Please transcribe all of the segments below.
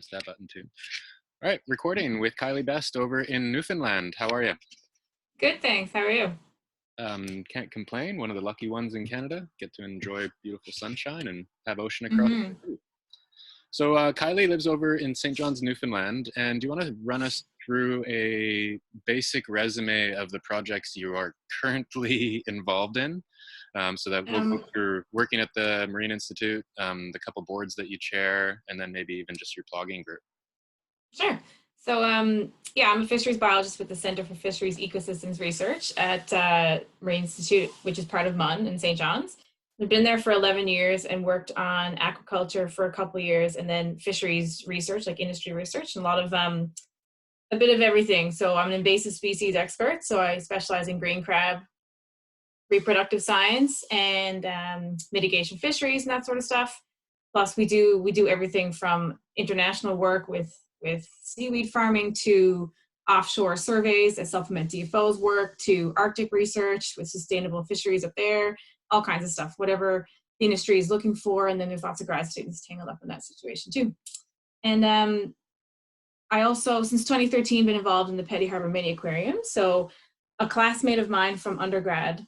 press that button too. All right, recording with Kylie Best over in Newfoundland. How are you? Good, thanks. How are you? Can't complain. One of the lucky ones in Canada. Get to enjoy beautiful sunshine and have ocean across. hmm So Kylie lives over in St. John's, Newfoundland. And do you want to run us through a basic resume of the projects you are currently involved in? So that we'll go through working at the Marine Institute, the couple boards that you chair, and then maybe even just your plogging group. Sure. So, yeah, I'm a fisheries biologist with the Center for Fisheries Ecosystems Research at Marine Institute, which is part of MUN in St. John's. I've been there for 11 years and worked on aquaculture for a couple of years, and then fisheries research, like industry research, and a bit of everything. So I'm an invasive species expert, so I specialize in green crab reproductive science and mitigation fisheries and that sort of stuff. Plus, we do everything from international work with seaweed farming to offshore surveys that supplement DFO's work to Arctic research with sustainable fisheries up there, all kinds of stuff, whatever the industry is looking for. And then there's lots of grad students tangled up in that situation too. And I also, since 2013, been involved in the Petty Harbour Mini Aquarium. So a classmate of mine from undergrad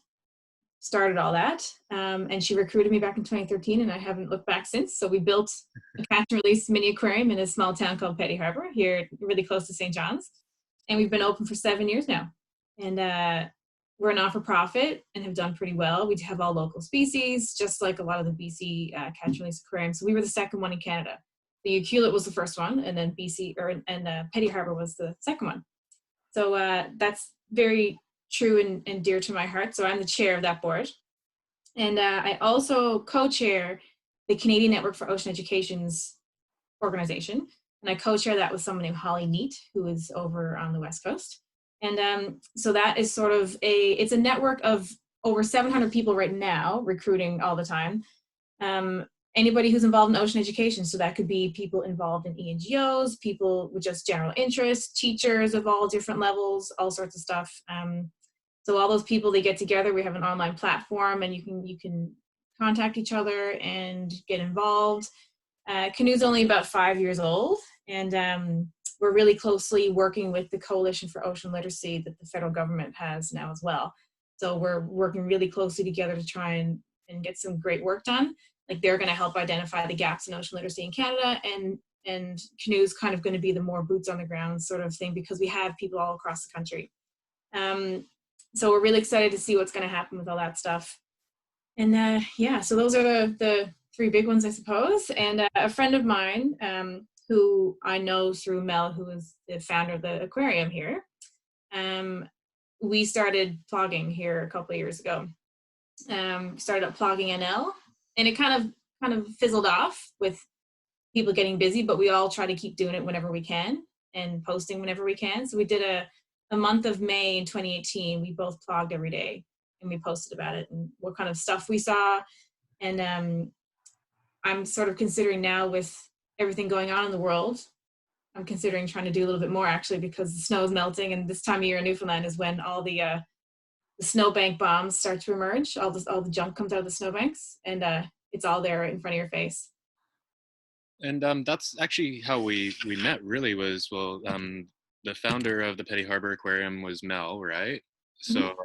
started all that, and she recruited me back in 2013, and I haven't looked back since. So we built a catch and release mini aquarium in a small town called Petty Harbour here, really close to St. John's, and we've been open for 7 years now. And we're a not-for-profit and have done pretty well. We have all local species, just like a lot of the BC catch and release aquariums. So we were the second one in Canada. The Uculate was the first one, and then Petty Harbour was the second one. So that's very true and dear to my heart. So I'm the chair of that board. And I also co-chair the Canadian Network for Ocean Education's organization. And I co-chair that with someone named Holly Neat, who is over on the West Coast. And so that is sort of it's a network of over 700 people right now, recruiting all the time. Anybody who's involved in ocean education. So that could be people involved in ENGOs, people with just general interest, teachers of all different levels, all sorts of stuff. So all those people, they get together. We have an online platform, and you can contact each other and get involved. Canoe's only about 5 years old, and we're really closely working with the Coalition for Ocean Literacy that the federal government has now as well. So we're working really closely together to try and get some great work done. Like, they're going to help identify the gaps in ocean literacy in Canada, and Canoe's kind of going to be the more boots on the ground sort of thing, because we have people all across the country. So we're really excited to see what's going to happen with all that stuff. And yeah, so those are the three big ones, I suppose. And a friend of mine who I know through Mel, who is the founder of the aquarium here, we started plogging here a couple of years ago. Started up Plogging NL, and it kind of fizzled off with people getting busy, but we all try to keep doing it whenever we can and posting whenever we can. So we did a month of May in 2018, we both plogged every day, and we posted about it and what kind of stuff we saw. And I'm sort of considering now, with everything going on in the world, I'm considering trying to do a little bit more, actually, because the snow is melting, and this time of year in Newfoundland is when all the snowbank bombs start to emerge. All the junk comes out of the snowbanks, and it's all there right in front of your face. And that's actually how we met, really, was, well, the founder of the Petty Harbour Aquarium was Mel, right? So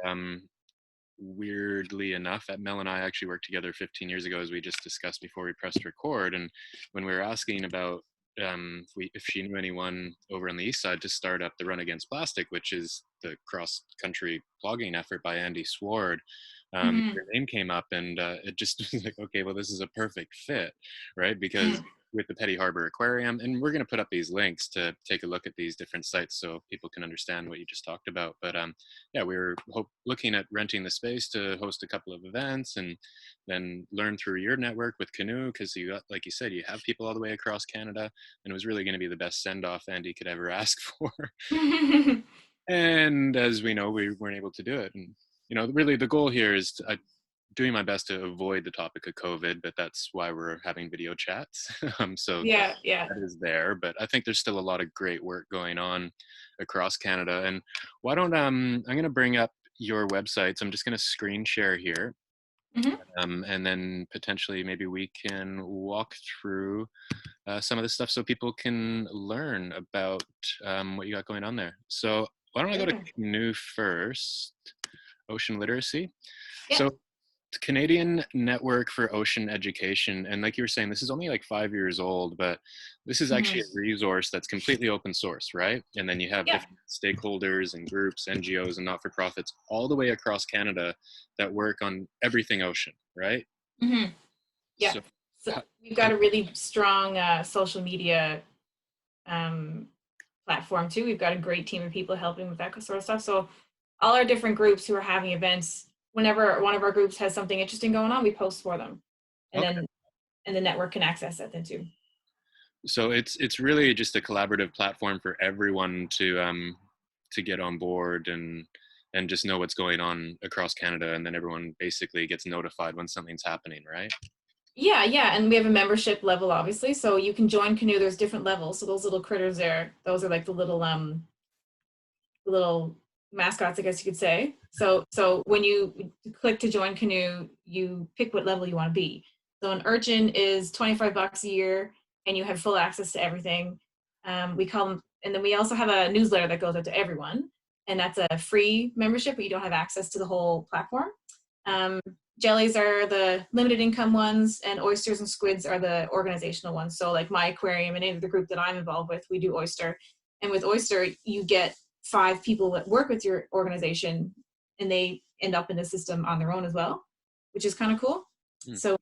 weirdly enough, Mel and I actually worked together 15 years ago, as we just discussed before we pressed record. And when we were asking about if she knew anyone over on the east side to start up the Run Against Plastic, which is the cross-country plogging effort by Andy Sward, her name came up, and it just was like, okay, well, this is a perfect fit, right? Because with the Petty Harbour Aquarium, and we're going to put up these links to take a look at these different sites so people can understand what you just talked about. But yeah, we were looking at renting the space to host a couple of events, and then learn through your network with Canoe, because you got, like you said, you have people all the way across Canada, and it was really going to be the best send-off Andy could ever ask for. And as we know, we weren't able to do it. And really the goal here is doing my best to avoid the topic of COVID, but that's why we're having video chats. So yeah, that is there, but I think there's still a lot of great work going on across Canada. And why don't I'm going to bring up your website. So I'm just going to screen share here. Hmm. And then potentially maybe we can walk through some of this stuff so people can learn about what you got going on there. So why don't I go to Sure. canoe first? Ocean literacy. Yeah. So Canadian Network for Ocean Education, and like you were saying, this is only like 5 years old, but this is Hmm. actually a resource that's completely open source, right? And then you have Yeah. different stakeholders and groups, NGOs and not-for-profits all the way across Canada that work on everything ocean, right? Hmm. Yeah. So, So ho- we've got a really strong social media um, platform too. We've got a great team of people helping with that sort of stuff. So all our different groups who are having events, whenever one of our groups has something interesting going on, we post for them, and okay. then the network can access that then too. So it's really just a collaborative platform for everyone to get on board and just know what's going on across Canada, and then everyone basically gets notified when something's happening, right? Yeah, yeah, and we have a membership level, obviously. So you can join Canoe. There's different levels. So those little critters there, those are like the little mascots, I guess you could say. So when you click to join Canoe, you pick what level you want to be. So an urchin is $25 a year, and you have full access to everything. We call them, and then we also have a newsletter that goes out to everyone, and that's a free membership, but you don't have access to the whole platform. Um, Jellies are the limited income ones, and oysters and squids are the organizational ones. So like my aquarium and any of the group that I'm involved with, we do oyster. And with oyster, you get 5 people that work with your organization, and they end up in the system on their own as well, which is kind of cool. Hmm. So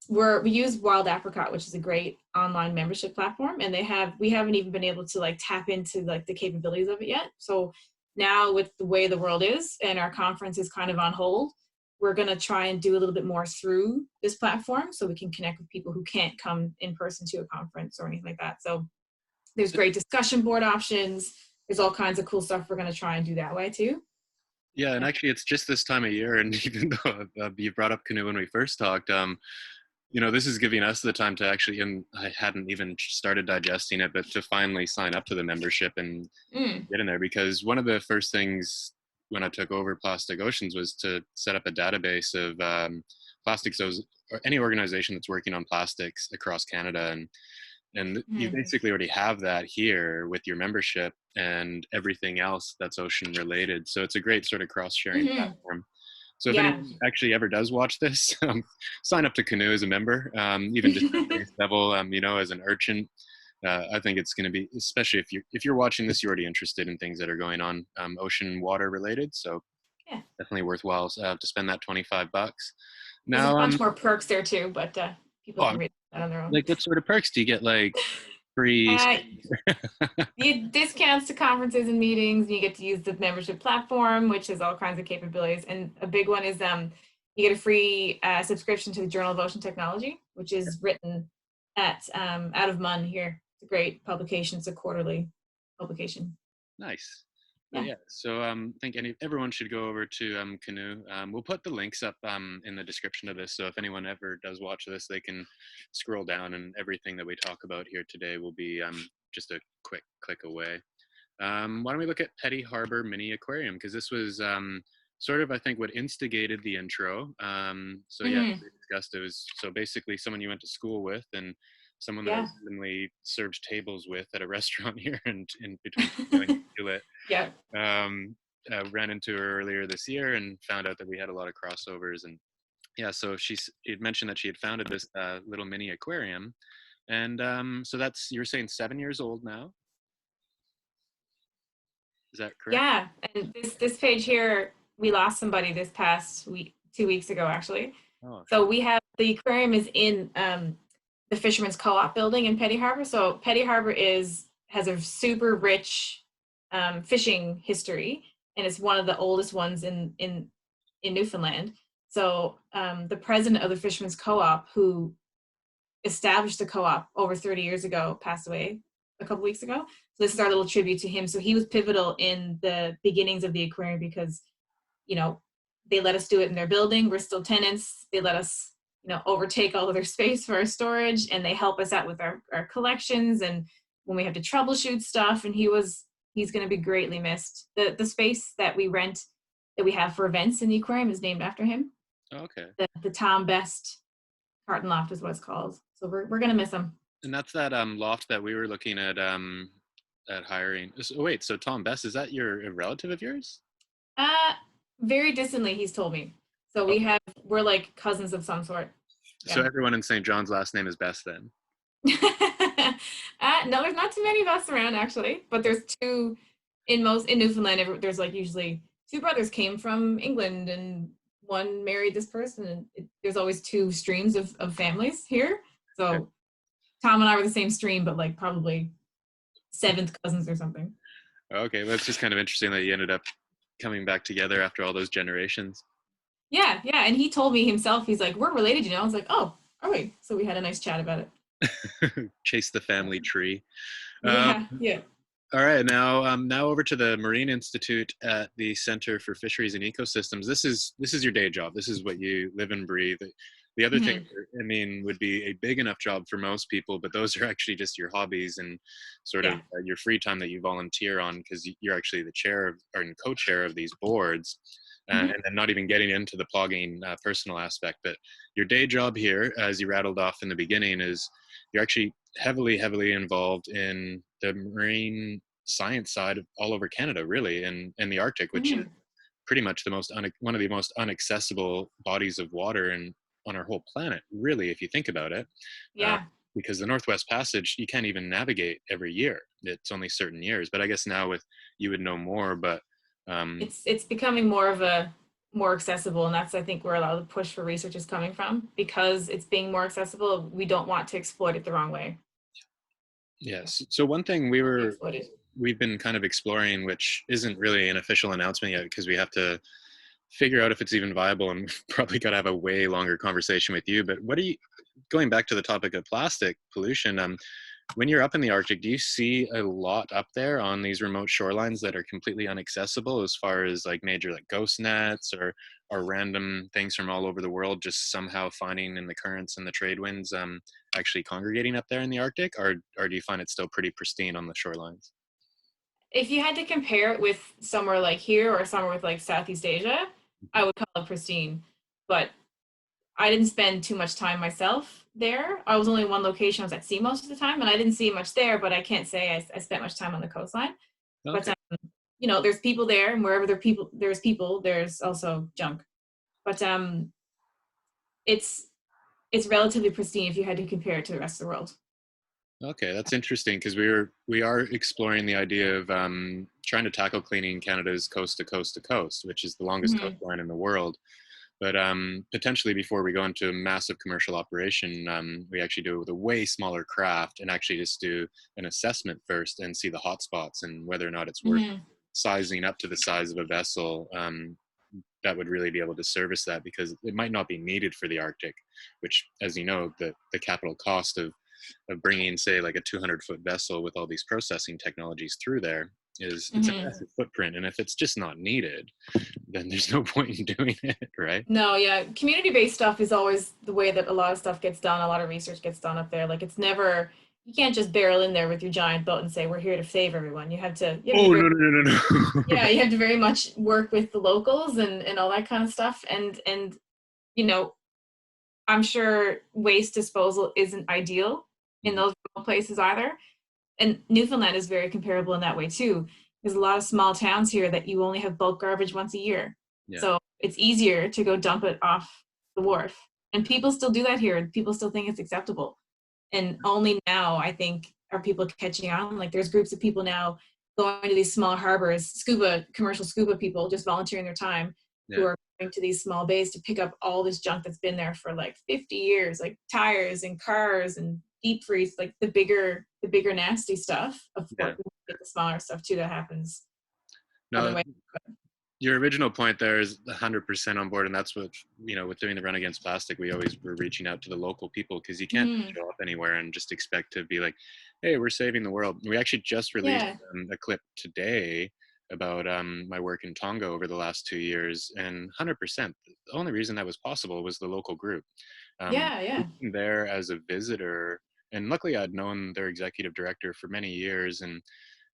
we use Wild Apricot, which is a great online membership platform, and we haven't even been able to like tap into like the capabilities of it yet. So now with the way the world is and our conference is kind of on hold, we're going to try and do a little bit more through this platform so we can connect with people who can't come in person to a conference or anything like that. So there's great discussion board options. There's all kinds of cool stuff we're going to try and do that way too. Yeah, and actually, it's just this time of year, and even though you brought up canoe when we first talked, this is giving us the time to actually, and I hadn't even started digesting it, but to finally sign up to the membership and Mm, get in there. Because one of the first things when I took over Plastic Oceans was to set up a database of plastics, or any organization that's working on plastics across Canada, and you mm, basically already have that here with your membership and everything else that's ocean related. So it's a great sort of cross-sharing mm-hmm. platform. So if Yeah. anyone actually ever does watch this, sign up to Canoe as a member, even just at base level, as an urchin. I think it's going to be, especially if you're watching this, you're already interested in things that are going on ocean water related. So Yeah. definitely worthwhile to spend that $25. There's a Now, bunch more perks there too, but people oh, can read that on their own. like what sort of perks do you get? Like free. Uh, you get discounts to conferences and meetings, and you get to use the membership platform, which has all kinds of capabilities. And a big one is you get a free subscription to the Journal of Ocean Technology, which is written at out of MUN here. It's a great publication. It's a quarterly publication. Nice. But Yeah. yeah, so I think everyone should go over to Canoe. We'll put the links up in the description of this, so if anyone ever does watch this, they can scroll down, and everything that we talk about here today will be just a quick click away. Why don't we look at Petty Harbor Mini Aquarium, because this was sort of, I think, what instigated the intro. So yeah, Hmm. we discussed it was so basically someone you went to school with and someone that I Yeah. randomly served tables with at a restaurant here, and in between doing it, Yeah. ran into her earlier this year and found out that we had a lot of crossovers. And yeah, so she had mentioned that she had founded this little mini aquarium, and so that's, you were saying 7 years old now, is that correct? Yeah. And this page here, we lost somebody this past week, 2 weeks ago, actually. Oh, So we have the aquarium is in the Fisherman's Co-op building in Petty Harbor. So Petty Harbor has a super rich fishing history, and it's one of the oldest ones in Newfoundland. So the president of the Fisherman's Co-op, who established the co-op over 30 years ago, passed away a couple weeks ago. So this is our little tribute to him. So he was pivotal in the beginnings of the aquarium because, you know, they let us do it in their building. We're still tenants. They let us, overtake all of their space for our storage, and they help us out with our collections and when we have to troubleshoot stuff. And he's going to be greatly missed. The space that we rent, that we have for events in the aquarium, is named after him. Okay. The Tom Best Carton Loft is what it's called. So we're gonna miss him. And that's that loft that we were looking at hiring. So, wait, so Tom Best, is that a relative of yours? Uh, very distantly, he's told me. So Oh, we're like cousins of some sort. so Yeah. everyone in St. John's last name is Best then. No, there's not too many of us around actually, but there's two in Newfoundland. There's like usually two brothers came from England and one married this person, and there's always two streams of families here. Okay. So Tom and I were the same stream, but like probably seventh cousins or something. Okay, well, it's just kind of interesting that you ended up coming back together after all those generations. Yeah, yeah. And he told me himself, he's like, we're related, you know. I was like, oh, are we? So we had a nice chat about it. Chase the family tree. Um, Yeah, yeah. all right, now over to the Marine Institute at the Center for Fisheries and Ecosystems. This is your day job. This is what you live and breathe. The other thing, Hmm. I mean, would be a big enough job for most people, but those are actually just your hobbies and sort of Yeah. your free time that you volunteer on because you're actually the chair of, or co-chair of these boards. And Hmm. then not even getting into the plogging personal aspect, but your day job here, as you rattled off in the beginning, is you're actually heavily involved in the marine science side of all over Canada, really, and the Arctic, which is Hmm. pretty much one of the most inaccessible bodies of water on our whole planet, really, if you think about it. Uh, Yeah. because the Northwest Passage, you can't even navigate every year. It's only certain years. But I guess now with you would know more. But um, It's becoming more of a more accessible, and that's I think where a lot of the push for research is coming from because it's being more accessible. We don't want to exploit it the wrong way. yes. So one thing Be exploited. we've been kind of exploring, which isn't really an official announcement yet, because we have to figure out if it's even viable, and probably got to have a way longer conversation with you. But what are you going back to the topic of plastic pollution? When you're up in the Arctic, do you see a lot up there on these remote shorelines that are completely inaccessible, as far as like major like ghost nets or random things from all over the world just somehow finding in the currents and the trade winds, actually congregating up there in the Arctic, or do you find it still pretty pristine on the shorelines? If you had to compare it with somewhere like here or somewhere with like Southeast Asia, I would call it pristine. But I didn't spend too much time myself there. I was only in one location. I was at sea most of the time, and I didn't see much there. But I can't say I spent much time on the coastline. But Okay. you know, there's people there, and wherever there's people, there's also junk. But it's it's relatively pristine if you had to compare it to the rest of the world. Okay, that's interesting because we are exploring the idea of trying to tackle cleaning Canada's coast to coast to coast, which is the longest Hmm. coastline in the world. But potentially, before we go into a massive commercial operation, we actually do it with a way smaller craft and actually just do an assessment first and see the hot spots and whether or not it's worth Hmm. sizing up to the size of a vessel that would really be able to service that, because it might not be needed for the Arctic, which, as you know, the capital cost of bringing, say, like a 200-foot vessel with all these processing technologies through there it's a Hmm. massive footprint, and if it's just not needed, then there's no point in doing it, right? No, yeah, community-based stuff is always the way that a lot of stuff gets done. A lot of research gets done up there. Like it's never you can't just barrel in there with your giant boat and say we're here to save everyone. You have to Oh, very no, no, no, no, no. yeah, you have to very much work with the locals and all that kind of stuff. And you know, I'm sure waste disposal isn't ideal in Mhm. those remote places either. And Newfoundland is very comparable in that way too. There's a lot of small towns here that you only have bulk garbage once a year. Yeah. So it's easier to go dump it off the wharf. And people still do that here. And people still think it's acceptable. And only now, I think, are people catching on. Like there's groups of people now going to these small harbors, commercial scuba people just volunteering their time who Yeah. are going to these small bays to pick up all this junk that's been there for like 50 years, like tires and cars and deep freeze, like the bigger nasty stuff. Of course, Yeah. we get the smaller stuff too that happens other No, way. your original point there is 100% on board, and that's what, with doing the run against plastic, we always were reaching out to the local people, because you can't Mm, show up anywhere and just expect to be like, hey, we're saving the world. We actually just released yeah, a clip today about my work in Tonga over the last 2 years, and 100%, the only reason that was possible was the local group. yeah, yeah. Being there as a visitor, and luckily I'd known their executive director for many years, and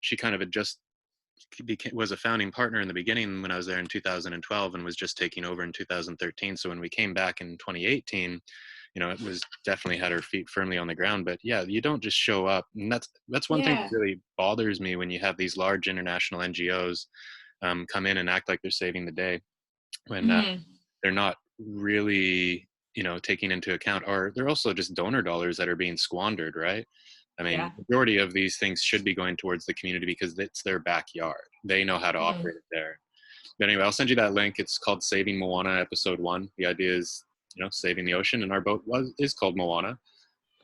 she kind of had just was a founding partner in the beginning when I was there in 2012, and was just taking over in 2013. So when we came back in 2018, it was definitely had her feet firmly on the ground. But yeah, you don't just show up, and that's one thing Yeah. that really bothers me when you have these large international NGOs come in and act like they're saving the day when Hmm. they're not really, taking into account, or they're also just donor dollars that are being squandered, right? I mean, Yeah. majority of these things should be going towards the community because it's their backyard. They know how to Mm. operate it there. But anyway, I'll send you that link. It's called Saving Moana, episode 1. The idea is, saving the ocean, and our boat is called Moana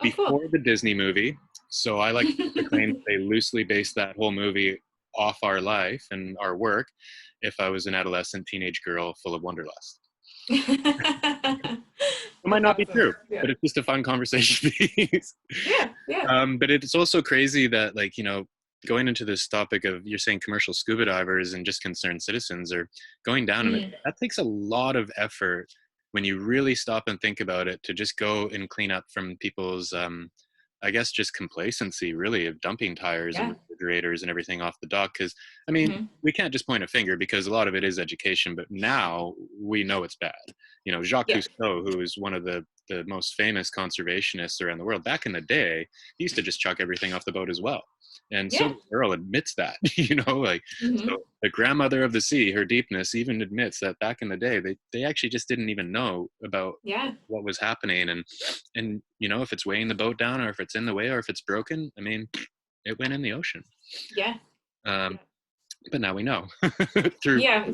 Oh, cool. before the Disney movie. So I like to claim that they loosely based that whole movie off our life and our work if I was an adolescent teenage girl full of wanderlust. It might That's not be awesome. true, Yeah. but it's just a fun conversation piece. Yeah. Yeah. But it's also crazy that, like, going into this topic of, you're saying commercial scuba divers and just concerned citizens are going down, and Mm. that takes a lot of effort when you really stop and think about it, to just go and clean up from people's, I guess, just complacency, really, of dumping tires and Yeah. refrigerators and everything off the dock. Because, I mean, Hmm. we can't just point a finger, because a lot of it is education, but now we know it's bad. Jacques Yeah. Cousteau, who is one of the most famous conservationists around the world, back in the day, he used to just chuck everything off the boat as well. And Yeah. Sylvia Earle admits that, like, Hmm. so the grandmother of the sea, her deepness, even admits that back in the day, they actually just didn't even know about Yeah. what was happening. And if it's weighing the boat down, or if it's in the way, or if it's broken, I mean, it went in the ocean. Yeah. Um, but now we know through. Yeah.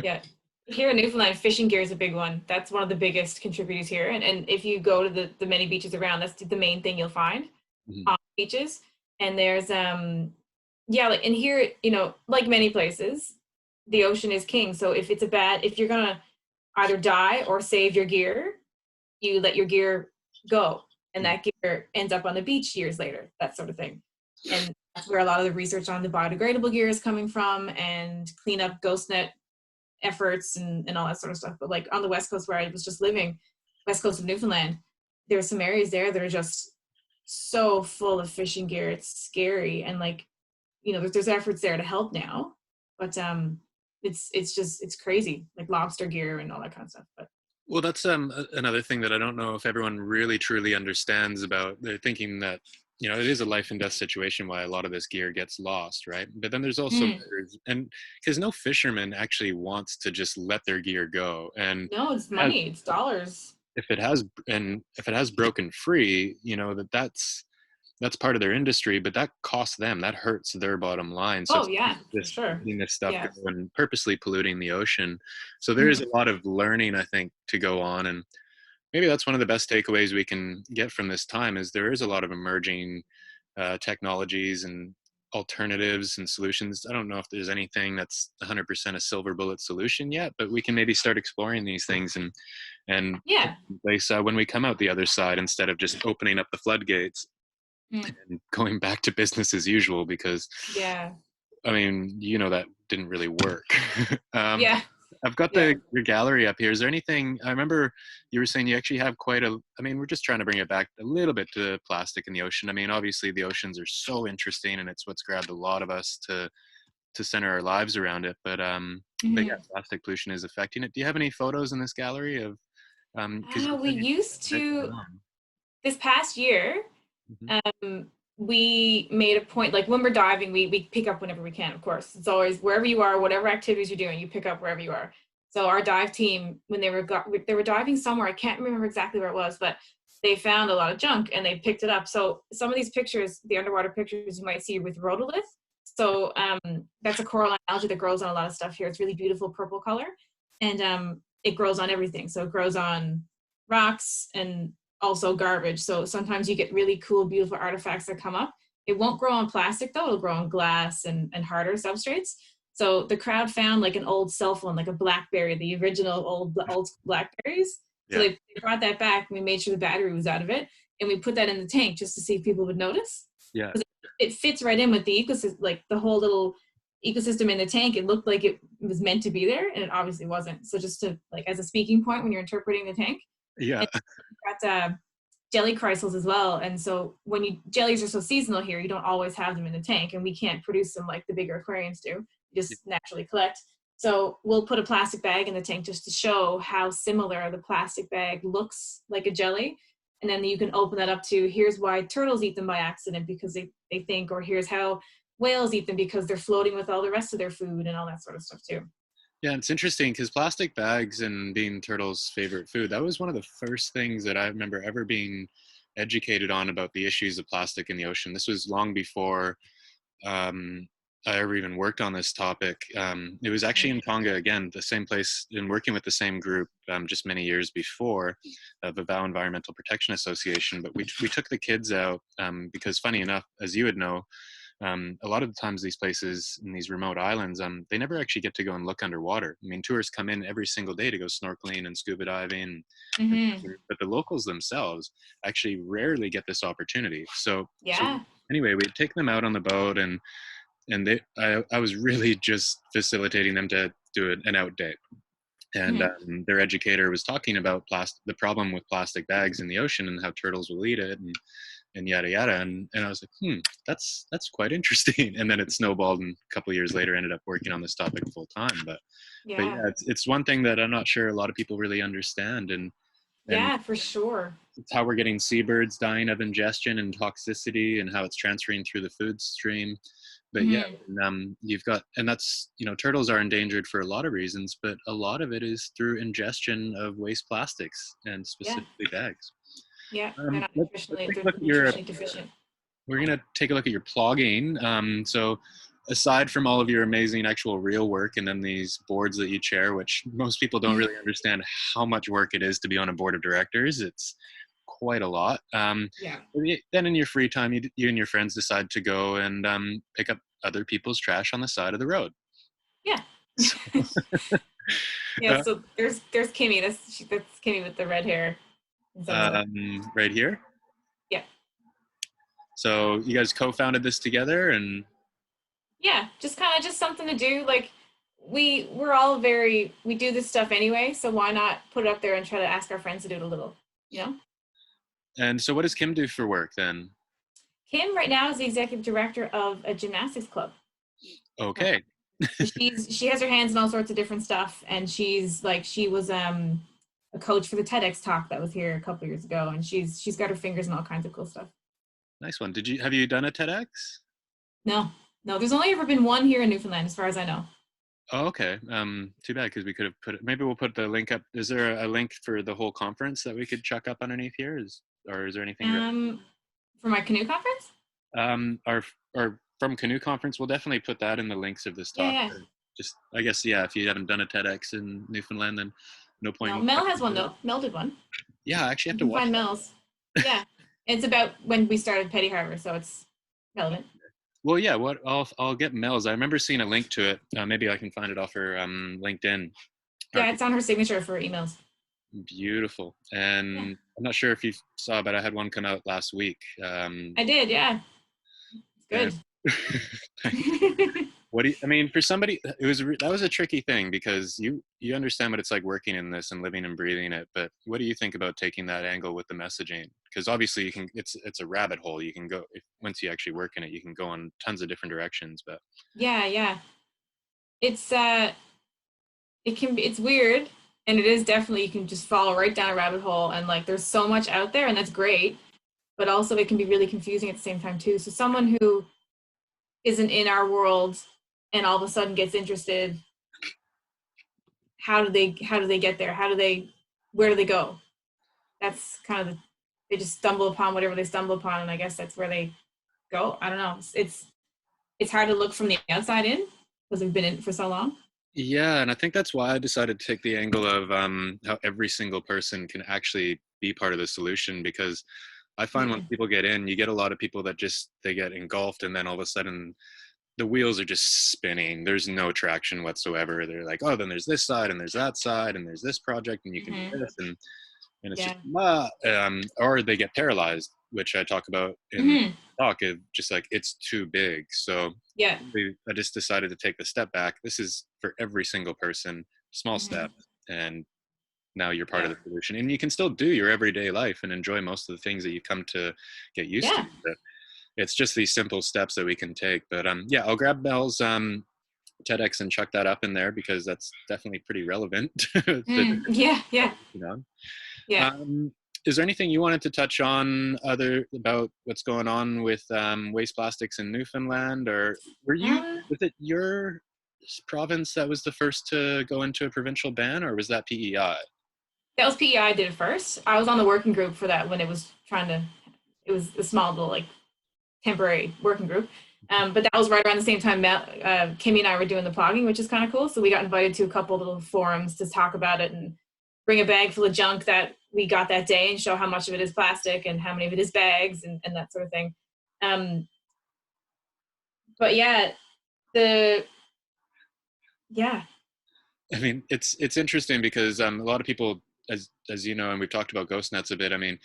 Yeah. Here in Newfoundland, fishing gear is a big one. That's one of the biggest contributors here. And if you go to the many beaches around, that's the main thing you'll find Mhm. on beaches. And there's yeah, like, and here, like many places, the ocean is king. So if you're gonna either die or save your gear, you let your gear go, and that gear ends up on the beach years later, that sort of thing. And that's where a lot of the research on the biodegradable gear is coming from, and clean up ghost net efforts and all that sort of stuff. But like on the west coast where I was just living, west coast of Newfoundland, there's some areas there that are just so full of fishing gear. It's scary. And like, there's efforts there to help now, but it's crazy, like lobster gear and all that kind of stuff. But Well, that's another thing that I don't know if everyone really truly understands about. They're thinking that, it is a life and death situation why a lot of this gear gets lost, right? But then there's also mm, and because no fisherman actually wants to just let their gear go, and no, it's has, money, it's dollars. if it has broken free, that's part of their industry, but that costs them, that hurts their bottom line. So Oh it's yeah, for just sure. letting this stuff Yeah. go and purposely polluting the ocean. So there is Mhm. a lot of learning, I think, to go on. And maybe that's one of the best takeaways we can get from this time, is there is a lot of emerging technologies and alternatives and solutions. I don't know if there's anything that's 100% a silver bullet solution yet, but we can maybe start exploring these things and put Yeah. in place when we come out the other side, instead of just opening up the floodgates Mm. and going back to business as usual. Because, Yeah. I mean, that didn't really work. um, Yeah. I've got Yeah. your gallery up here. Is there anything? I remember you were saying you actually have I mean, we're just trying to bring it back a little bit to plastic in the ocean. I mean, obviously the oceans are so interesting, and it's what's grabbed a lot of us to center our lives around it. But yeah, Mhm. plastic pollution is affecting it. Do you have any photos in this gallery of, because you We said you used had it to, going on. this past year, Mhm. we made a point, like when we're diving, we pick up whenever we can, of course. It's always wherever you are, whatever activities you're doing, you pick up wherever you are. So our dive team, when they were diving somewhere, I can't remember exactly where it was, but they found a lot of junk and they picked it up. So some of these pictures, the underwater pictures, you might see with rhodolith. So that's a coralline algae that grows on a lot of stuff here. It's really beautiful purple color, and it grows on everything. So it grows on rocks and also garbage. So sometimes you get really cool, beautiful artifacts that come up. It won't grow on plastic though, it'll grow on glass and harder substrates. So the crowd found like an old cell phone, like a BlackBerry, the original old Blackberries. So Yeah, they brought that back, and we made sure the battery was out of it, and we put that in the tank just to see if people would notice. yeah, Because it fits right in with the ecosystem, like the whole little ecosystem in the tank. It looked like it was meant to be there, and it obviously wasn't. So just to, like, as a speaking point when you're interpreting the tank, yeah. and got jelly crystals as well. And so jellies are so seasonal here, you don't always have them in the tank, and we can't produce them like the bigger aquariums do. You just naturally collect. So we'll put a plastic bag in the tank just to show how similar the plastic bag looks like a jelly. And then you can open that up to, here's why turtles eat them by accident because they think, or here's how whales eat them because they're floating with all the rest of their food and all that sort of stuff too. Yeah, it's interesting because plastic bags and being turtles' favorite food, that was one of the first things that I remember ever being educated on about the issues of plastic in the ocean. This was long before I ever even worked on this topic. It was actually in Tonga, again, the same place, and working with the same group just many years before, the Vow Environmental Protection Association. But we took the kids out because, funny enough, as you would know, a lot of the times these places in these remote islands, they never actually get to go and look underwater. I mean, tourists come in every single day to go snorkeling and scuba diving, but the locals themselves actually rarely get this opportunity. So anyway, we'd take them out on the boat, and I was really just facilitating them to do an out day. And their educator was talking about the problem with plastic bags in the ocean and how turtles will eat it, and yada yada, and I was like, that's quite interesting. And then it snowballed, and a couple of years later ended up working on this topic full time. But yeah, it's one thing that I'm not sure a lot of people really understand, and yeah, for sure, it's how we're getting seabirds dying of ingestion and toxicity, and how it's transferring through the food stream. But yeah, you've got, and that's, turtles are endangered for a lot of reasons, but a lot of it is through ingestion of waste plastics, and specifically bags. Yeah, they're not nutritionally deficient. We're going to take a look at your plogging. So aside from all of your amazing actual real work, and then these boards that you chair, which most people don't really understand how much work it is to be on a board of directors, it's quite a lot. Then in your free time, you and your friends decide to go and pick up other people's trash on the side of the road. Yeah. Yeah, so there's Kimmy. That's Kimmy with the red hair. Right here? Yeah. So you guys co-founded this together, and yeah, just something to do. Like we're all we do this stuff anyway, so why not put it up there and try to ask our friends to do it a little, And so what does Kim do for work then? Kim right now is the executive director of a gymnastics club. Okay. She has her hands in all sorts of different stuff, and she was a coach for the TEDx talk that was here a couple years ago, and she's got her fingers in all kinds of cool stuff. Nice one. Have you done a TEDx? No, there's only ever been one here in Newfoundland as far as I know. Oh, okay. Too bad, because we could have maybe we'll put the link up. Is there a link for the whole conference that we could chuck up underneath here? Or is there anything for my canoe conference? Or from canoe conference, we'll definitely put that in the links of this talk. Yeah. Just, I guess, if you haven't done a TEDx in Newfoundland, then no point. No, Mel has one though. Mel did one. Yeah, I actually have to watch. Find Mel's. Yeah, it's about when we started Petty Harbor, so it's relevant. Well, yeah. I'll get Mel's. I remember seeing a link to it. Maybe I can find it off her LinkedIn. Yeah, it's on her signature for emails. Beautiful. And I'm not sure if you saw, but I had one come out last week. I did. Yeah. It's good. For somebody, that was a tricky thing, because you understand what it's like working in this and living and breathing it. But what do you think about taking that angle with the messaging? Because obviously it's a rabbit hole. You can go, once you actually work in it, you can go in tons of different directions. But yeah, it's it's weird, and it is definitely, you can just fall right down a rabbit hole, and there's so much out there, and that's great, but also it can be really confusing at the same time too. So someone who isn't in our world and all of a sudden gets interested, how do they get there? Where do they go? That's kind of they just stumble upon whatever they stumble upon, and I guess that's where they go. I don't know. It's hard to look from the outside in, because we've been in it for so long. Yeah, and I think that's why I decided to take the angle of how every single person can actually be part of the solution, because I find when people get in, you get a lot of people that they get engulfed, and then all of a sudden the wheels are just spinning. There's no traction whatsoever. They're like, oh, then there's this side, and there's that side, and there's this project, and you can do this, and it's just, or they get paralyzed, which I talk about in the talk, of just like, it's too big. So I just decided to take the step back. This is for every single person, small step, and now you're part of Yeah. the solution, and you can still do your everyday life and enjoy most of the things that you come to get used to. Yeah. But it's just these simple steps that we can take. But yeah, I'll grab Mel's TEDx and chuck that up in there because that's definitely pretty relevant. Yeah. Yeah. You know. Yeah. Is there anything you wanted to touch on other about what's going on with waste plastics in Newfoundland, or Uh, was it your province that was the first to go into a provincial ban, or was that PEI? that was PEI did it first. I was on the working group for that when it was it was a small little like temporary working group. But that was right around the same time Kimmy and I were doing the plogging, which is kind of cool. So we got invited to a couple little forums to talk about it and bring a bag full of junk that we got that day and show how much of it is plastic and how many of it is bags and that sort of thing. Um, but yeah, the yeah. I mean, it's interesting because a lot of people, as you know, and we've talked about ghost nets a bit. I mean,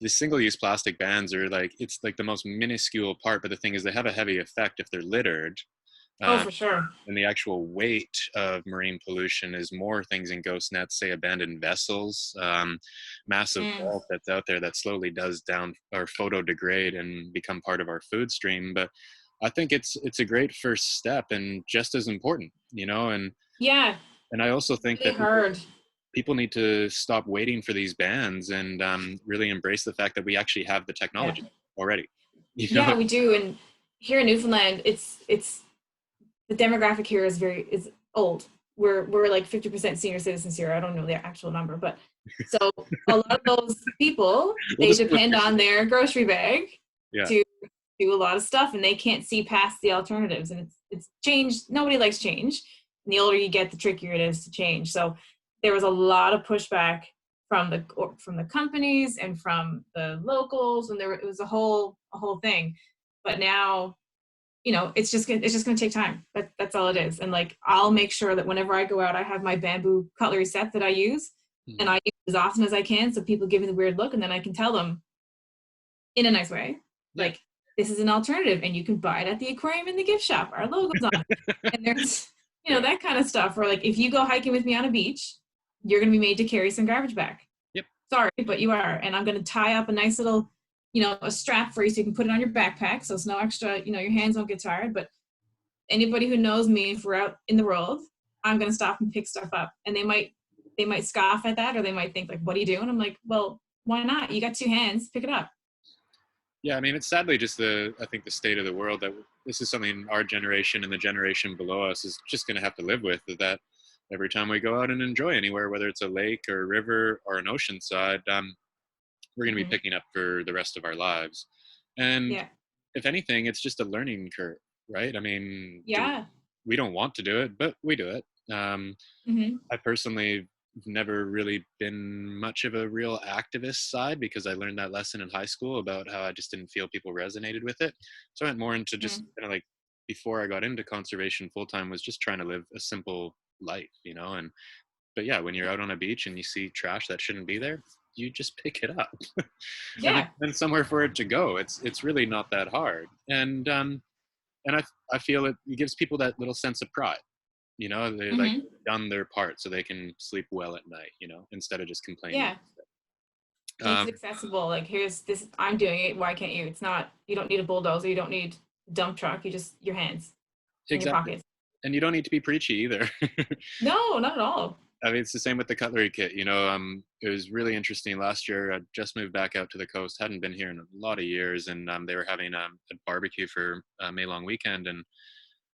the single-use plastic bans are like, it's like the most minuscule part, but the thing is, they have a heavy effect if they're littered. Oh, Uh, for sure. and the actual weight of marine pollution is more things in ghost nets, say abandoned vessels, massive Mm. bulk that's out there that slowly does down or photo degrade and become part of our food stream. But I think it's a great first step and just as important, you know. Yeah, And I also think really that people hard. people need to stop waiting for these bans and really embrace the fact that we actually have the Yeah, technology already. You know. yeah, we do. And here in Newfoundland, it's the demographic here is old. We're like 50% senior citizens here. I don't know the actual number, but so a lot of those people, We'll they just go with depend 50. on their grocery bag Yeah. to do a lot of stuff, and they can't see past the alternatives. And it's changed. Nobody likes change. And the older you get, the trickier it is to change. So there was a lot of pushback from the companies and from the locals, and it was a whole thing. But now, it's just gonna take time. That's all it is. And like, I'll make sure that whenever I go out, I have my bamboo cutlery set that I use, and Mhm. I use it as often as I can, so people give me the weird look, and then I can tell them in a nice way, Yeah. like, this is an alternative, and you can buy it at the aquarium in the gift shop. Our logo's on it. And there's, Yeah. that kind of stuff. Or like, if you go hiking with me on a beach, you're gonna be made to carry some garbage back. Yep. Sorry, but you are. And I'm gonna tie up a nice little, a strap for you so you can put it on your backpack, so it's no extra, your hands don't get tired. But anybody who knows me, if we're out in the world, I'm gonna stop and pick stuff up. And they might scoff at that, or they might think like, what are you doing? I'm like, well, why not? You got two hands, pick it up. Yeah, I mean, it's sadly just I think the state of the world that this is something our generation and the generation below us is just going to have to live with. That every time we go out and enjoy anywhere, whether it's a lake or a river or an ocean side, we're going to be Mm-hmm. picking up for the rest of our lives. And Yeah. if anything, it's just a learning curve, right? I mean, Yeah. we don't want to do it, but we do it. Mm-hmm. I personally never really been much of a real activist side because I learned that lesson in high school about how I just didn't feel people resonated with it. So I went more into just Mm-hmm. kind of like, before I got into conservation full time, was just trying to live a simple life, you know. And but yeah, when you're out on a beach and you see trash that shouldn't be there, you just pick it up and Yeah. then somewhere for it to go. It's really not that hard. And I feel it gives people that little sense of pride, you know. They like Mm-hmm. done their part so they can sleep well at night, you know, instead of just complaining. Yeah. Makes um, it accessible. Like, here's this, I'm doing it. Why can't you? It's not, you don't need a bulldozer. You don't need a dump truck. You just, your hands in your exactly. pockets. And you don't need to be preachy either. No, not at all. I mean, it's the same with the cutlery kit, you know. It was really interesting last year. I just moved back out to the coast, hadn't been here in a lot of years, and they were having a barbecue for May long weekend and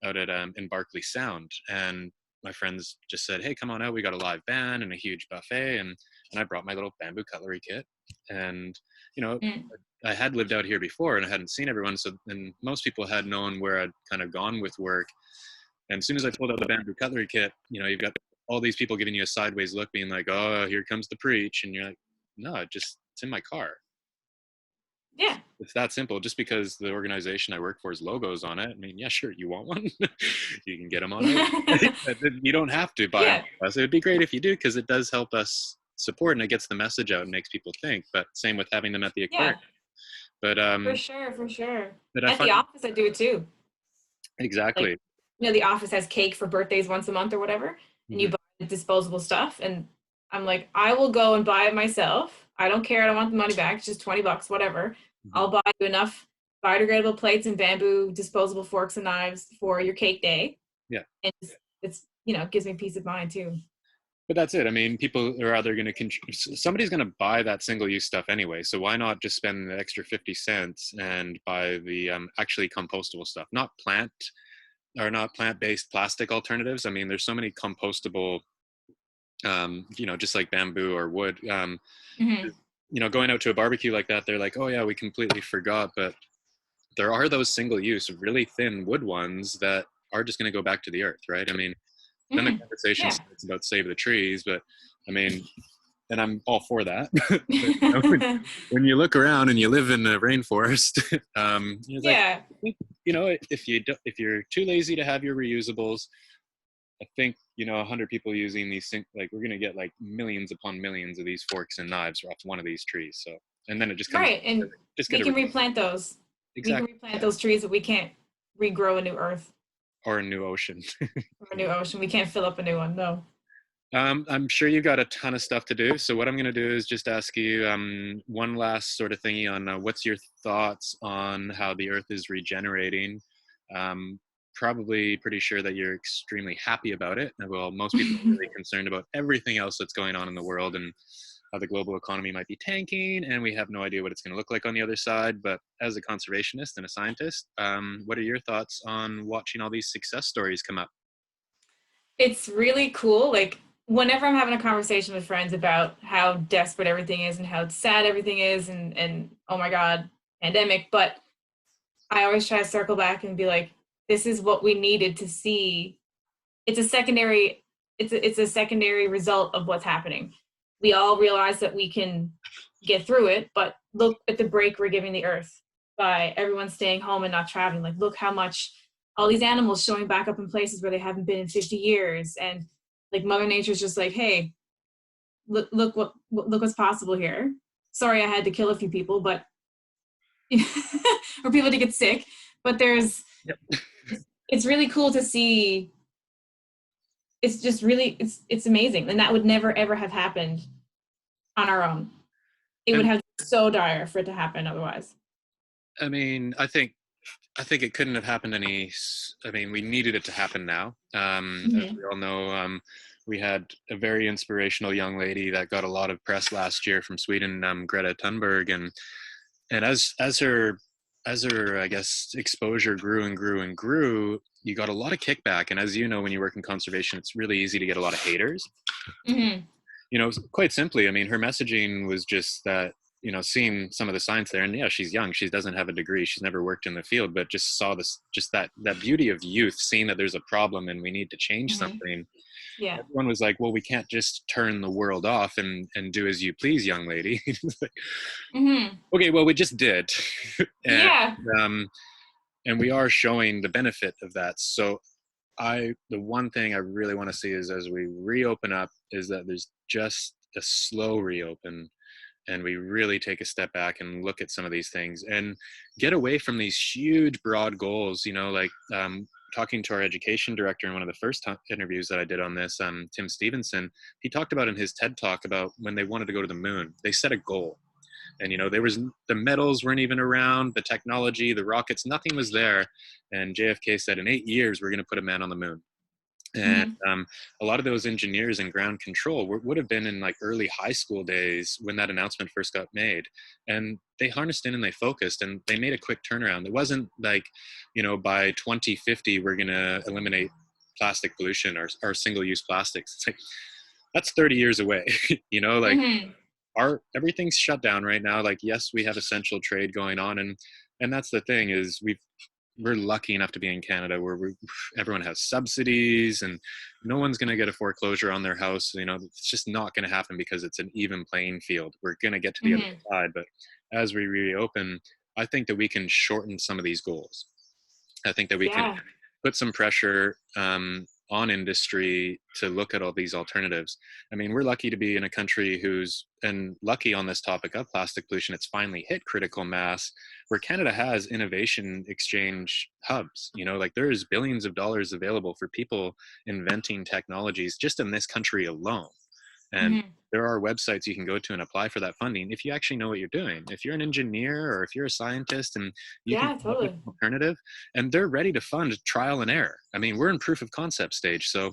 out at in Barkley Sound. And my friends just said, hey, come on out, we got a live band and a huge buffet. And I brought my little bamboo cutlery kit. And you know, Mm. I had lived out here before and I hadn't seen everyone, so and most people had known where I'd kind of gone with work. And as soon as I pulled out the bamboo cutlery kit, you know, you've got all these people giving you a sideways look, being like, oh, here comes the preach. And you're like, no, it's in my car. Yeah. It's that simple. Just because the organization I work for's logo's on it, I mean, yeah, sure, you want one, you can get them on it. You don't have to buy them. Yeah. So it'd be great if you do, because it does help us support and it gets the message out and makes people think. But same with having them at the Yeah. aquarium. But For sure. For sure. I At the find office, I do it too. Like, exactly. the office has cake for birthdays once a month or whatever, and you Mhm. buy disposable stuff. And I'm like, I will go and buy it myself. I don't care. I don't want the money back. It's just $20, whatever. Mhm. I'll buy you enough biodegradable plates and bamboo disposable forks and knives for your cake day. Yeah. And it's gives me peace of mind too. But that's it. I mean, people are either going to, somebody's going to buy that single use stuff anyway. So why not just spend the extra 50 cents and buy the actually compostable stuff, not plant-based plastic alternatives. I mean, there's so many compostable, just like bamboo or wood. Hmm. Going out to a barbecue like that, they're like, oh yeah, we completely forgot. But there are those single use, really thin wood ones that are just going to go back to the earth, right? I mean, then the Hmm. conversation Yeah. starts about save the trees, but I mean, and I'm all for that. But when you look around and you live in the rainforest, it's like, Yeah. if you're too lazy to have your reusables, I think 100 people using these things, like we're gonna get like millions upon millions of these forks and knives off one of these trees. So, and then it just comes, Right. And just we get a can replant those. We can exact replant those trees, but we can't regrow a new earth or a new ocean. or a new ocean. We can't fill up a new one. No. I'm sure you've got a ton of stuff to do. So what I'm going to do is just ask you one last sort of thingy on what's your thoughts on how the Earth is regenerating. Probably pretty sure that you're extremely happy about it. Well, most people are really concerned about everything else that's going on in the world and how the global economy might be tanking, and we have no idea what it's going to look like on the other side. But as a conservationist and a scientist, what are your thoughts on watching all these success stories come up? It's really cool. Like whenever I'm having a conversation with friends about how desperate everything is and how sad everything is and oh my God, pandemic, but I always try to circle back and be like, this is what we needed to see. It's a secondary, it's a secondary result of what's happening. We all realize that we can get through it, but look at the break we're giving the earth by everyone staying home and not traveling. Like, look how much all these animals showing back up in places where they haven't been in 50 years. And like Mother Nature's just like, hey, look what's possible here. Sorry, I had to kill a few people, but or people to get sick. But Yep. it's really cool to see. It's just really it's amazing, and that would never ever have happened on our own. It would And have been so dire for it to happen otherwise. I mean, I think it couldn't have happened I mean, we needed it to happen now. As Mm-hmm. we all know, we had a very inspirational young lady that got a lot of press last year from Sweden, Greta Thunberg, and as her I guess exposure grew and grew and grew, you got a lot of kickback. And as you know, when you work in conservation, it's really easy to get a lot of haters. Mm-hmm. Quite simply, I mean, her messaging was just that, seeing some of the science there, and yeah, she's young, she doesn't have a degree, she's never worked in the field, but just saw this, just that beauty of youth, seeing that there's a problem and we need to change Mm-hmm. something. Yeah. Everyone was like, well, we can't just turn the world off and do as you please, young lady. Like, Mm-hmm. okay, well, we just did. and Yeah. um and we are showing the benefit of that. So the one thing I really want to see is as we reopen up is that there's just a slow reopen, and we really take a step back and look at some of these things and get away from these huge broad goals. Like talking to our education director in one of the first interviews that I did on this, Tim Stevenson, he talked about in his TED talk about when they wanted to go to the moon, they set a goal. And there was, the metals weren't even around, the technology, the rockets, nothing was there. And JFK said in 8 years we're going to put a man on the moon. And Mm-hmm. a lot of those engineers in ground control would have been in like early high school days when that announcement first got made. And they harnessed in and they focused and they made a quick turnaround. It wasn't like, by 2050 we're going to eliminate plastic pollution or single-use plastics. It's like, that's 30 years away. Like Mm-hmm. everything's shut down right now. Like, yes, we have essential trade going on, and that's the thing, is we're lucky enough to be in Canada where everyone has subsidies and no one's going to get a foreclosure on their house. It's just not going to happen because it's an even playing field. We're going to get to the other Mm-hmm. side. But as we reopen, I think that we can shorten some of these goals. I think that we can Yeah. put some pressure on industry to look at all these alternatives. I mean, we're lucky to be in a country and lucky on this topic of plastic pollution, it's finally hit critical mass where Canada has innovation exchange hubs. Like there's billions of dollars available for people inventing technologies just in this country alone. And Mhm. there are websites you can go to and apply for that funding if you actually know what you're doing. If you're an engineer or if you're a scientist and you can Yeah, come up with totally. an alternative, and they're ready to fund trial and error. I mean, we're in proof of concept stage, so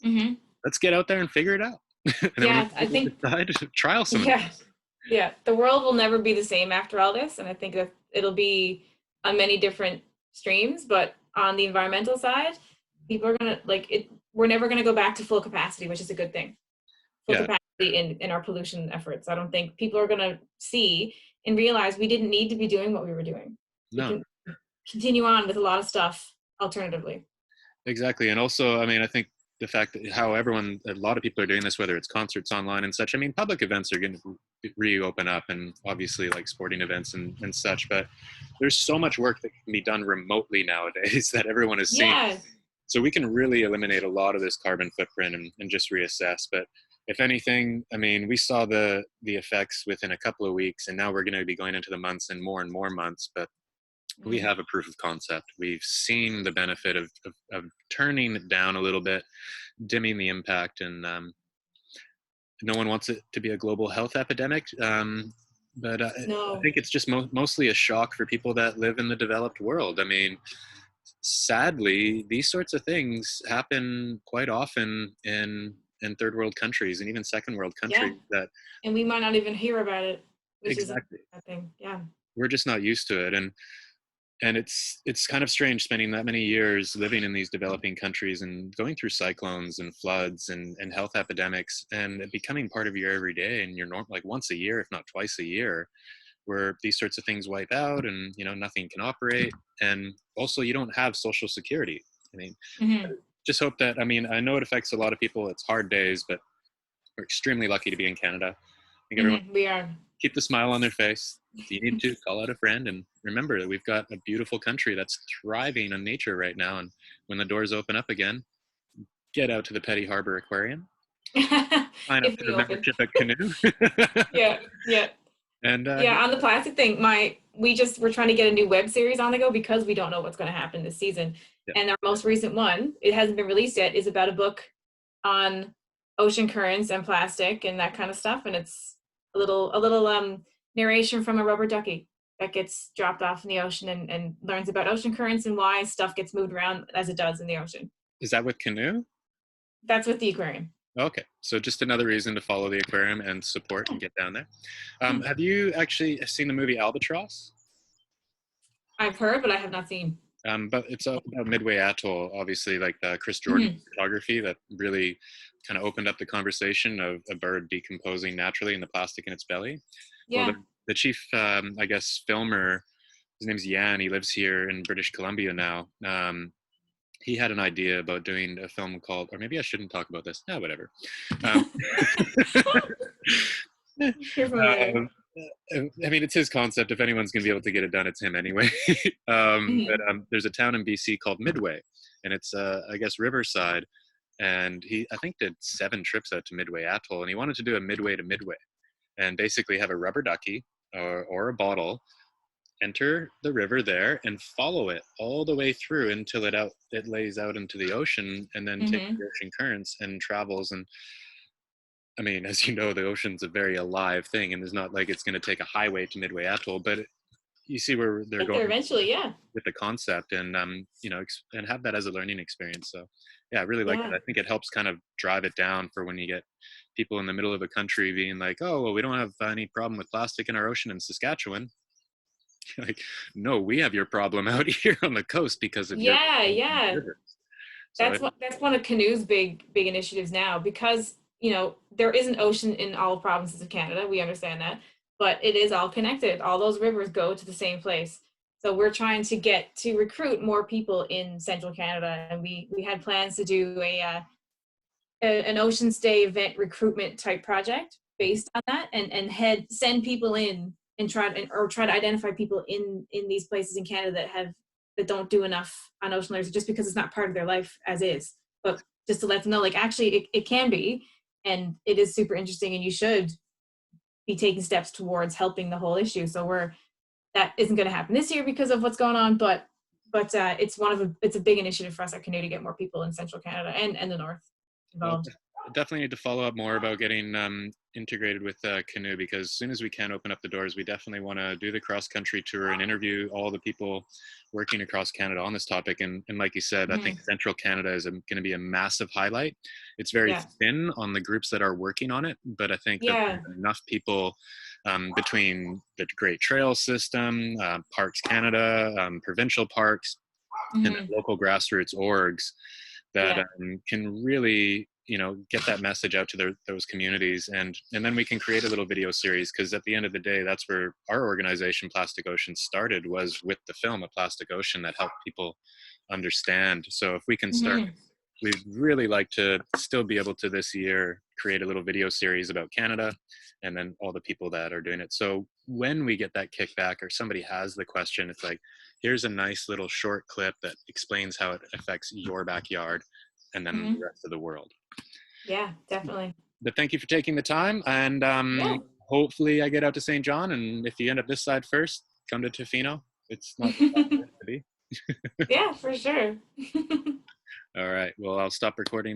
Hmm. let's get out there and figure it out. And then when Yeah, I we think, decide to trial some of yeah, these. yeah. The world will never be the same after all this. And I think that it'll be on many different streams, but on the environmental side, people are gonna like it. We're never gonna go back to full capacity, which is a good thing. Full Yeah, capacity in our pollution efforts. I don't think people are gonna see and realize we didn't need to be doing what we were doing. We no, can continue on with a lot of stuff alternatively. exactly. And also, I mean, I think the fact that how a lot of people are doing this, whether it's concerts online and such. I mean, public events are going to reopen up, and obviously like sporting events and such. But there's so much work that can be done remotely nowadays that everyone is seeing. Yeah, So we can really eliminate a lot of this carbon footprint and just reassess. But if anything, I mean, we saw the effects within a couple of weeks, and now we're going to be going into the months and more months. But we mm, have a proof of concept. We've seen the benefit of turning it down a little bit, dimming the impact, and no one wants it to be a global health epidemic. But I no, think it's just mostly a shock for people that live in the developed world. I mean, sadly, these sorts of things happen quite often in third world countries and even second world yeah, countries that and we might not even hear about it, which is a exactly bad thing. Yeah. we're just not used to it. And it's kind of strange spending that many years living in these developing countries and going through cyclones and floods and health epidemics and it becoming part of your everyday and your norm like once a year if not twice a year where these sorts of things wipe out and nothing can operate and also you don't have social security. I mean, Hmm. just hope that, I mean, I know it affects a lot of people. It's hard days, but we're extremely lucky to be in Canada. I think everyone Hmm. We are. keep the smile on their face. If you need to, call out a friend and remember that we've got a beautiful country that's thriving on nature right now. And when the doors open up again, get out to the Petty Harbor Aquarium, sign up If for we a open. membership at Canoe. Yeah, yeah. And Yeah, on the plastic thing, we're trying to get a new web series on the go because we don't know what's going to happen this season. yeah, And our most recent one, it hasn't been released yet, is about a book on ocean currents and plastic and that kind of stuff. And it's a little narration from a rubber ducky that gets dropped off in the ocean and learns about ocean currents and why stuff gets moved around as it does in the ocean. is that with Canoe? That's with the aquarium. Okay, so just another reason to follow the aquarium and support Yeah. and get down there. Yeah. Have you actually seen the movie Albatross? I've heard, but I have not seen. But it's about Midway Atoll, obviously, like Chris Jordan Hmm. photography that really kind of opened up the conversation of a bird decomposing naturally in the plastic in its belly. Well, Yeah. the chief, I guess, filmer, his name's Yan. He lives here in British Columbia now. He had an idea about doing a film called, or maybe I shouldn't talk about this. No, whatever. Um, You're familiar there. um, I mean, it's his concept. If anyone's going to be able to get it done, it's him anyway. But Mhm. there's a town in BC called Midway, and it's, I guess, Riverside. And he, I think, did 7 trips out to Midway Atoll, and he wanted to do a Midway to Midway, and basically have a rubber ducky or a bottle enter the river there and follow it all the way through until it lays out into the ocean and then takes Mhm. the ocean currents and travels. And I mean, as you know, the ocean's a very alive thing, and there's not like it's going to take a highway to Midway Atoll, but you see where they're Get there going eventually, yeah. with the concept, and and have that as a learning experience. So, yeah, I really like it. Yeah. I think it helps kind of drive it down for when you get people in the middle of a country being like, "Oh, well, we don't have any problem with plastic in our ocean in Saskatchewan." Like, no, we have your problem out here on the coast because of your Yeah, yeah. rivers. So, That's one of Canoe's big initiatives now because, there is an ocean in all provinces of Canada. We understand that, but it is all connected. All those rivers go to the same place. So we're trying to get to recruit more people in central Canada, and we had plans to do an ocean stay event recruitment type project based on that, and send people in and try to identify people in these places in Canada that don't do enough on ocean literacy just because it's not part of their life as is, but just to let them know like actually it can be, and it is super interesting, and you should be taking steps towards helping the whole issue. So that isn't going to happen this year because of what's going on, but it's a big initiative for us at Canoe to get more people in central Canada and the north well, involved. definitely need to follow up more about getting integrated with Canoe, because as soon as we can open up the doors, we definitely want to do the cross-country tour and interview all the people working across Canada on this topic. And like you said, I think Mhm. Central Canada is going to be a massive highlight. It's very Yeah. thin on the groups that are working on it, but I think that Yeah. there's enough people between the Great Trail System, Parks Canada, provincial parks, and Hmm. local grassroots orgs that Yeah. can really get that message out to those communities, and then we can create a little video series, because at the end of the day, that's where our organization Plastic Ocean started, was with the film A Plastic Ocean that helped people understand. So if we can start, Hmm. we'd really like to still be able to this year create a little video series about Canada and then all the people that are doing it. So when we get that kickback or somebody has the question, it's like, here's a nice little short clip that explains how it affects your backyard and then Hmm. the rest of the world. Yeah, definitely. But thank you for taking the time, and Yeah. hopefully I get out to St. John, and if you end up this side first, come to Tofino. It's not that bad to be. Yeah, for sure. All right, well, I'll stop recording